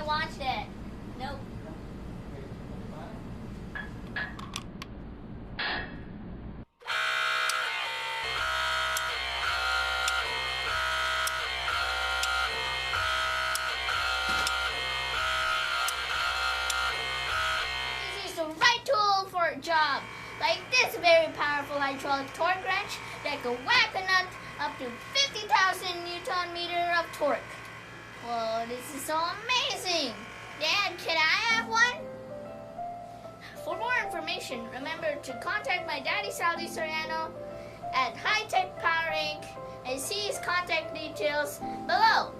watch that. Nope. This is the right tool for a job. Like this very powerful hydraulic torque wrench that can whack a nut up to 50,000 Newton meter of torque. Well, this is so amazing! Dad, can I have one? For more information, remember to contact my daddy Sally Soriano at High Tech Power Inc. and see his contact details below.